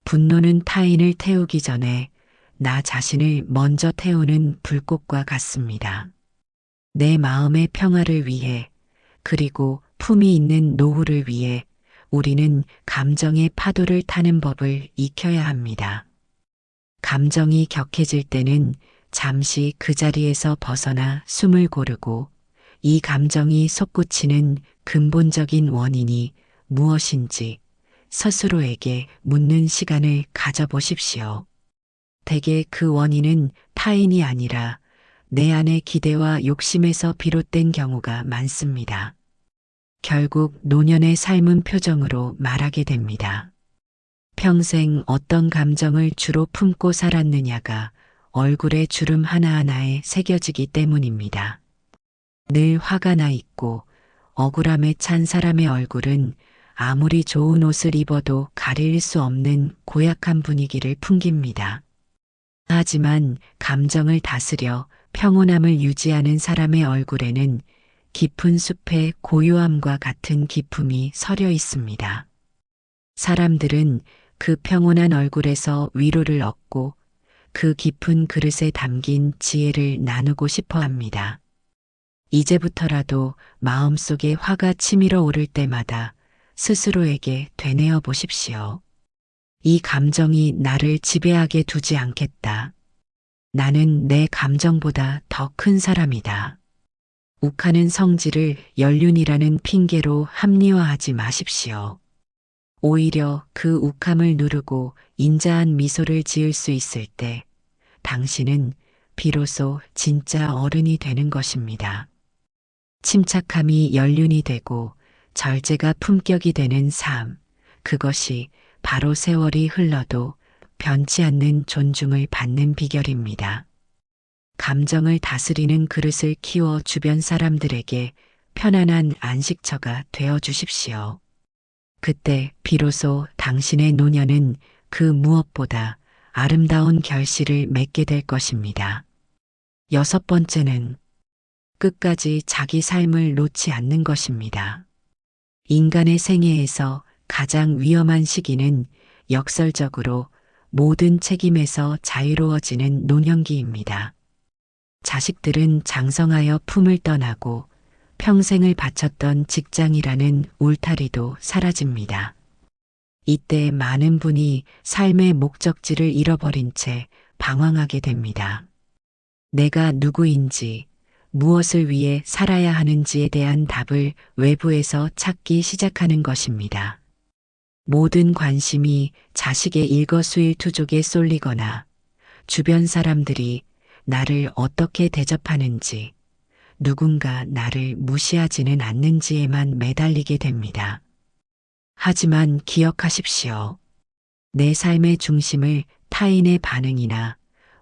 분노는 타인을 태우기 전에 나 자신을 먼저 태우는 불꽃과 같습니다. 내 마음의 평화를 위해 그리고 품이 있는 노후를 위해 우리는 감정의 파도를 타는 법을 익혀야 합니다. 감정이 격해질 때는 잠시 그 자리에서 벗어나 숨을 고르고 이 감정이 솟구치는 근본적인 원인이 무엇인지 스스로에게 묻는 시간을 가져보십시오. 대개 그 원인은 타인이 아니라 내 안의 기대와 욕심에서 비롯된 경우가 많습니다. 결국 노년의 삶은 표정으로 말하게 됩니다. 평생 어떤 감정을 주로 품고 살았느냐가 얼굴의 주름 하나하나에 새겨지기 때문입니다. 늘 화가 나 있고 억울함에 찬 사람의 얼굴은 아무리 좋은 옷을 입어도 가릴 수 없는 고약한 분위기를 풍깁니다. 하지만 감정을 다스려 평온함을 유지하는 사람의 얼굴에는 깊은 숲의 고요함과 같은 기품이 서려 있습니다. 사람들은 그 평온한 얼굴에서 위로를 얻고 그 깊은 그릇에 담긴 지혜를 나누고 싶어 합니다. 이제부터라도 마음속에 화가 치밀어 오를 때마다 스스로에게 되뇌어 보십시오. 이 감정이 나를 지배하게 두지 않겠다. 나는 내 감정보다 더 큰 사람이다. 욱하는 성질을 연륜이라는 핑계로 합리화하지 마십시오. 오히려 그 욱함을 누르고 인자한 미소를 지을 수 있을 때 당신은 비로소 진짜 어른이 되는 것입니다. 침착함이 연륜이 되고 절제가 품격이 되는 삶, 그것이 바로 세월이 흘러도 변치 않는 존중을 받는 비결입니다. 감정을 다스리는 그릇을 키워 주변 사람들에게 편안한 안식처가 되어 주십시오. 그때 비로소 당신의 노년은 그 무엇보다 아름다운 결실을 맺게 될 것입니다. 6번째는 끝까지 자기 삶을 놓지 않는 것입니다. 인간의 생애에서 가장 위험한 시기는 역설적으로 모든 책임에서 자유로워지는 노년기입니다. 자식들은 장성하여 품을 떠나고 평생을 바쳤던 직장이라는 울타리도 사라집니다. 이때 많은 분이 삶의 목적지를 잃어버린 채 방황하게 됩니다. 내가 누구인지, 무엇을 위해 살아야 하는지에 대한 답을 외부에서 찾기 시작하는 것입니다. 모든 관심이 자식의 일거수일투족에 쏠리거나 주변 사람들이 나를 어떻게 대접하는지, 누군가 나를 무시하지는 않는지에만 매달리게 됩니다. 하지만 기억하십시오. 내 삶의 중심을 타인의 반응이나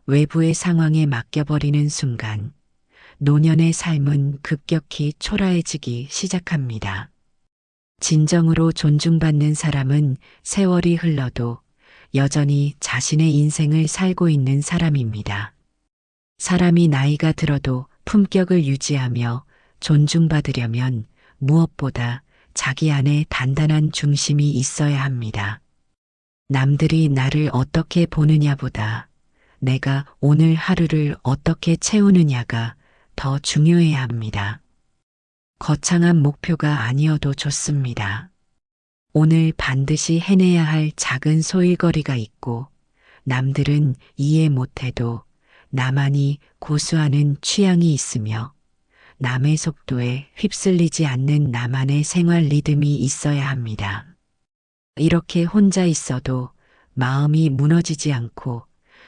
외부의 상황에 맡겨버리는 순간 노년의 삶은 급격히 초라해지기 시작합니다. 진정으로 존중받는 사람은 세월이 흘러도 여전히 자신의 인생을 살고 있는 사람입니다. 사람이 나이가 들어도 품격을 유지하며 존중받으려면 무엇보다 자기 안에 단단한 중심이 있어야 합니다. 남들이 나를 어떻게 보느냐보다 내가 오늘 하루를 어떻게 채우느냐가 더 중요해야 합니다. 거창한 목표가 아니어도 좋습니다. 오늘 반드시 해내야 할 작은 소일거리가 있고 남들은 이해 못해도 나만이 고수하는 취향이 있으며 남의 속도에 휩쓸리지 않는 나만의 생활 리듬이 있어야 합니다. 이렇게 혼자 있어도 마음이 무너지지 않고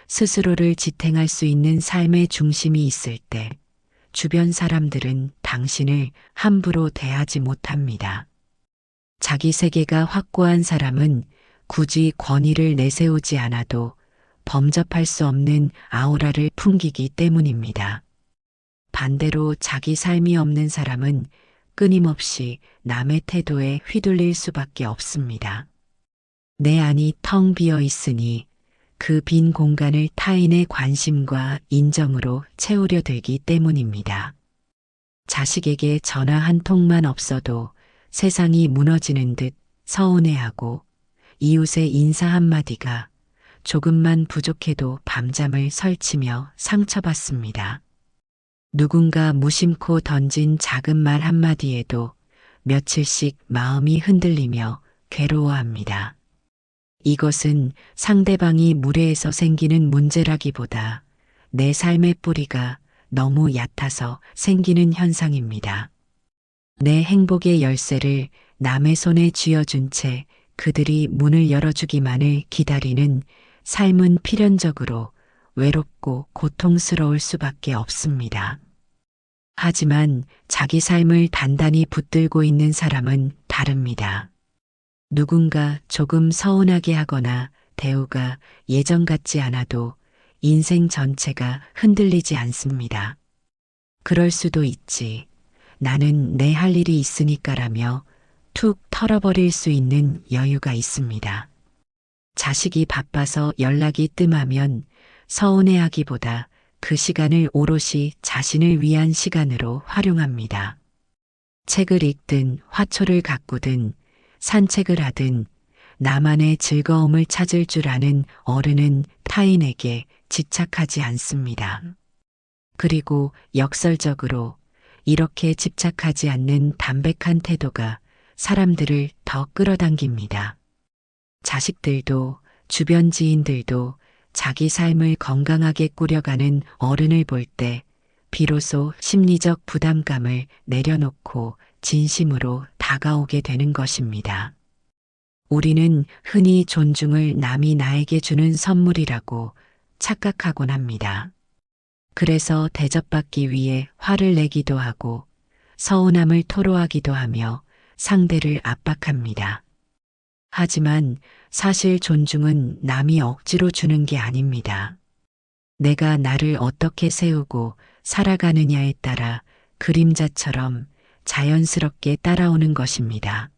스스로를 지탱할 수 있는 삶의 중심이 있을 때 주변 사람들은 당신을 함부로 대하지 못합니다. 자기 세계가 확고한 사람은 굳이 권위를 내세우지 않아도 범접할 수 없는 아우라를 풍기기 때문입니다. 반대로 자기 삶이 없는 사람은 끊임없이 남의 태도에 휘둘릴 수밖에 없습니다. 내 안이 텅 비어 있으니 그 빈 공간을 타인의 관심과 인정으로 채우려 들기 때문입니다. 자식에게 전화 한 통만 없어도 세상이 무너지는 듯 서운해하고 이웃의 인사 한마디가 조금만 부족해도 밤잠을 설치며 상처받습니다. 누군가 무심코 던진 작은 말 한마디에도 며칠씩 마음이 흔들리며 괴로워합니다. 이것은 상대방이 무례해서 생기는 문제라기보다 내 삶의 뿌리가 너무 얕아서 생기는 현상입니다. 내 행복의 열쇠를 남의 손에 쥐어준 채 그들이 문을 열어주기만을 기다리는 삶은 필연적으로 외롭고 고통스러울 수밖에 없습니다. 하지만 자기 삶을 단단히 붙들고 있는 사람은 다릅니다. 누군가 조금 서운하게 하거나 대우가 예전 같지 않아도 인생 전체가 흔들리지 않습니다. 그럴 수도 있지. 나는 내 할 일이 있으니까라며 툭 털어버릴 수 있는 여유가 있습니다. 자식이 바빠서 연락이 뜸하면 서운해하기보다 그 시간을 오롯이 자신을 위한 시간으로 활용합니다. 책을 읽든 화초를 가꾸든 산책을 하든 나만의 즐거움을 찾을 줄 아는 어른은 타인에게 집착하지 않습니다. 그리고 역설적으로 이렇게 집착하지 않는 담백한 태도가 사람들을 더 끌어당깁니다. 자식들도 주변 지인들도 자기 삶을 건강하게 꾸려가는 어른을 볼 때 비로소 심리적 부담감을 내려놓고 진심으로 다가오게 되는 것입니다. 우리는 흔히 존중을 남이 나에게 주는 선물이라고 착각하곤 합니다. 그래서 대접받기 위해 화를 내기도 하고 서운함을 토로하기도 하며 상대를 압박합니다. 하지만 사실 존중은 남이 억지로 주는 게 아닙니다. 내가 나를 어떻게 세우고 살아가느냐에 따라 그림자처럼 자연스럽게 따라오는 것입니다.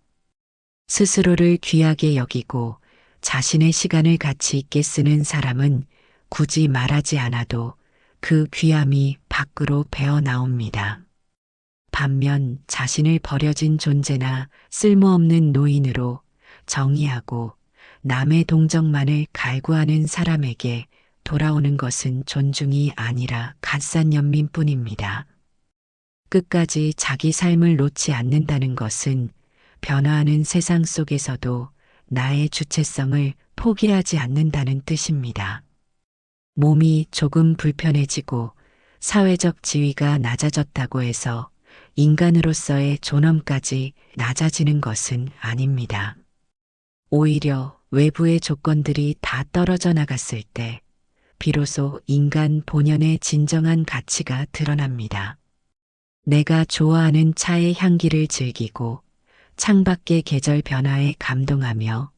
스스로를 귀하게 여기고 자신의 시간을 가치 있게 쓰는 사람은 굳이 말하지 않아도 그 귀함이 밖으로 배어 나옵니다. 반면 자신을 버려진 존재나 쓸모없는 노인으로 정의하고 남의 동정만을 갈구하는 사람에게 돌아오는 것은 존중이 아니라 갓산 연민뿐입니다. 끝까지 자기 삶을 놓지 않는다는 것은 변화하는 세상 속에서도 나의 주체성을 포기하지 않는다는 뜻입니다. 몸이 조금 불편해지고 사회적 지위가 낮아졌다고 해서 인간으로서의 존엄까지 낮아지는 것은 아닙니다. 오히려 외부의 조건들이 다 떨어져 나갔을 때 비로소 인간 본연의 진정한 가치가 드러납니다. 내가 좋아하는 차의 향기를 즐기고 창밖의 계절 변화에 감동하며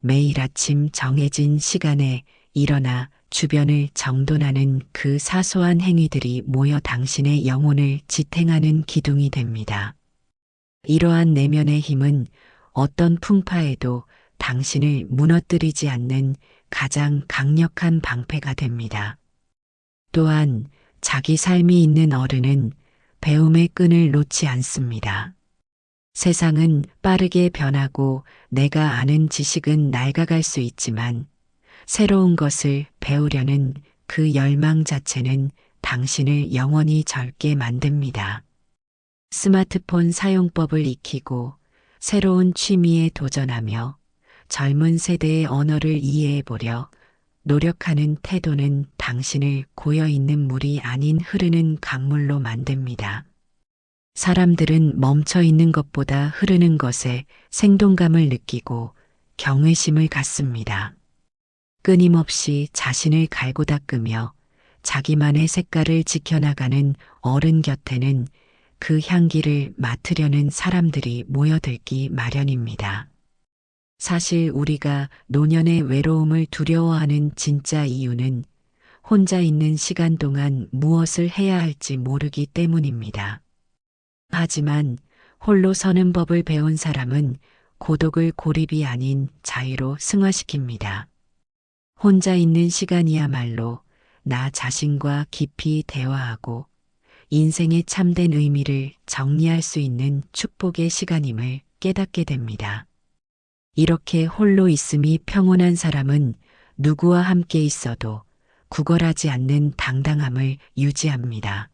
매일 아침 정해진 시간에 일어나 주변을 정돈하는 그 사소한 행위들이 모여 당신의 영혼을 지탱하는 기둥이 됩니다. 이러한 내면의 힘은 어떤 풍파에도 당신을 무너뜨리지 않는 가장 강력한 방패가 됩니다. 또한 자기 삶이 있는 어른은 배움의 끈을 놓지 않습니다. 세상은 빠르게 변하고 내가 아는 지식은 낡아갈 수 있지만 새로운 것을 배우려는 그 열망 자체는 당신을 영원히 젊게 만듭니다. 스마트폰 사용법을 익히고 새로운 취미에 도전하며 젊은 세대의 언어를 이해해보려 노력하는 태도는 당신을 고여있는 물이 아닌 흐르는 강물로 만듭니다. 사람들은 멈춰있는 것보다 흐르는 것에 생동감을 느끼고 경외심을 갖습니다. 끊임없이 자신을 갈고 닦으며 자기만의 색깔을 지켜나가는 어른 곁에는 그 향기를 맡으려는 사람들이 모여들기 마련입니다. 사실 우리가 노년의 외로움을 두려워하는 진짜 이유는 혼자 있는 시간 동안 무엇을 해야 할지 모르기 때문입니다. 하지만 홀로 서는 법을 배운 사람은 고독을 고립이 아닌 자유로 승화시킵니다. 혼자 있는 시간이야말로 나 자신과 깊이 대화하고 인생의 참된 의미를 정리할 수 있는 축복의 시간임을 깨닫게 됩니다. 이렇게 홀로 있음이 평온한 사람은 누구와 함께 있어도 구걸하지 않는 당당함을 유지합니다.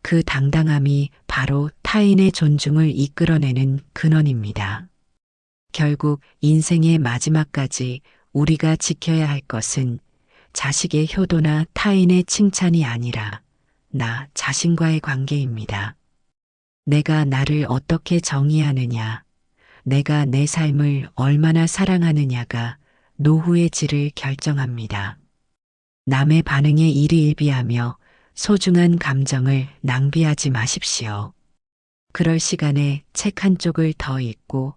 그 당당함이 바로 타인의 존중을 이끌어내는 근원입니다. 결국 인생의 마지막까지 우리가 지켜야 할 것은 자식의 효도나 타인의 칭찬이 아니라 나 자신과의 관계입니다. 내가 나를 어떻게 정의하느냐, 내가 내 삶을 얼마나 사랑하느냐가 노후의 질을 결정합니다. 남의 반응에 일희일비하며 소중한 감정을 낭비하지 마십시오. 그럴 시간에 책 한 쪽을 더 읽고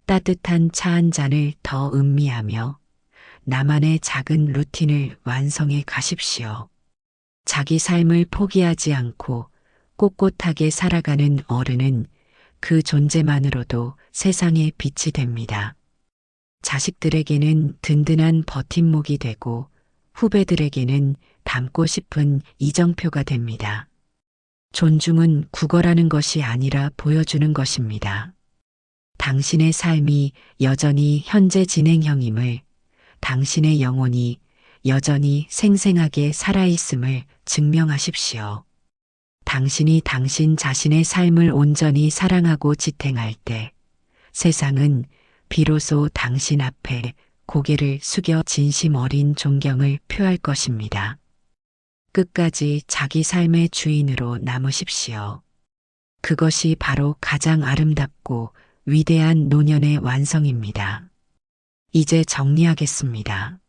따뜻한 차 한 잔을 더 음미하며 나만의 작은 루틴을 완성해 가십시오. 자기 삶을 포기하지 않고 꼿꼿하게 살아가는 어른은 그 존재만으로도 세상에 빛이 됩니다. 자식들에게는 든든한 버팀목이 되고 후배들에게는 닮고 싶은 이정표가 됩니다. 존중은 구걸하는 것이 아니라 보여주는 것입니다. 당신의 삶이 여전히 현재 진행형임을, 당신의 영혼이 여전히 생생하게 살아있음을 증명하십시오. 당신이 당신 자신의 삶을 온전히 사랑하고 지탱할 때 세상은 비로소 당신 앞에 고개를 숙여 진심 어린 존경을 표할 것입니다. 끝까지 자기 삶의 주인으로 남으십시오. 그것이 바로 가장 아름답고 위대한 노년의 완성입니다. 이제 정리하겠습니다.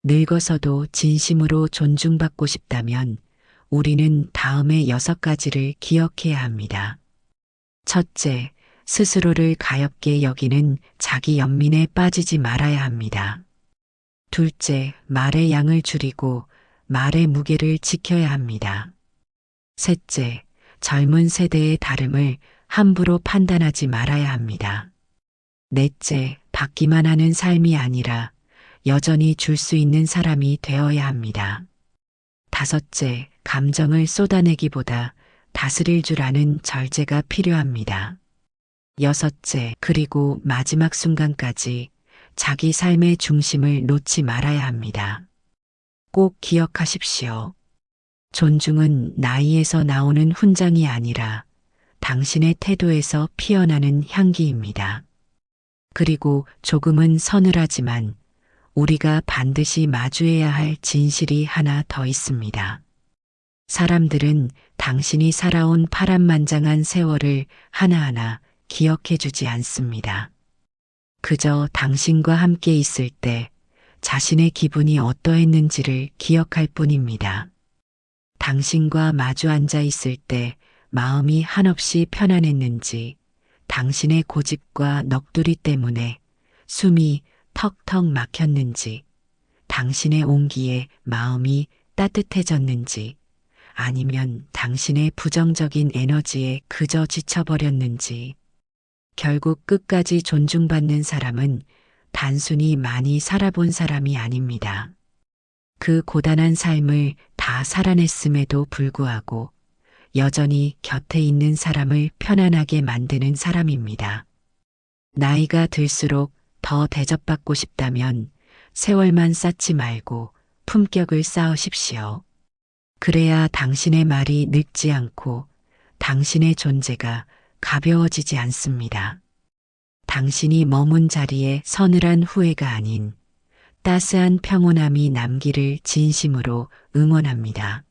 늙어서도 진심으로 존중받고 싶다면 우리는 다음의 6가지를 기억해야 합니다. 첫째, 스스로를 가엾게 여기는 자기 연민에 빠지지 말아야 합니다. 둘째, 말의 양을 줄이고 말의 무게를 지켜야 합니다. 셋째, 젊은 세대의 다름을 함부로 판단하지 말아야 합니다. 넷째, 받기만 하는 삶이 아니라 여전히 줄 수 있는 사람이 되어야 합니다. 다섯째, 감정을 쏟아내기보다 다스릴 줄 아는 절제가 필요합니다. 여섯째, 그리고 마지막 순간까지 자기 삶의 중심을 놓지 말아야 합니다. 꼭 기억하십시오. 존중은 나이에서 나오는 훈장이 아니라 당신의 태도에서 피어나는 향기입니다. 그리고 조금은 서늘하지만 우리가 반드시 마주해야 할 진실이 하나 더 있습니다. 사람들은 당신이 살아온 파란만장한 세월을 하나하나 기억해 주지 않습니다. 그저 당신과 함께 있을 때 자신의 기분이 어떠했는지를 기억할 뿐입니다. 당신과 마주 앉아 있을 때 마음이 한없이 편안했는지, 당신의 고집과 넋두리 때문에 숨이 턱턱 막혔는지, 당신의 온기에 마음이 따뜻해졌는지, 아니면 당신의 부정적인 에너지에 그저 지쳐버렸는지, 결국 끝까지 존중받는 사람은 단순히 많이 살아본 사람이 아닙니다. 그 고단한 삶을 다 살아냈음에도 불구하고 여전히 곁에 있는 사람을 편안하게 만드는 사람입니다. 나이가 들수록 더 대접받고 싶다면 세월만 쌓지 말고 품격을 쌓으십시오. 그래야 당신의 말이 늙지 않고 당신의 존재가 가벼워지지 않습니다. 당신이 머문 자리에 서늘한 후회가 아닌 따스한 평온함이 남기를 진심으로 응원합니다.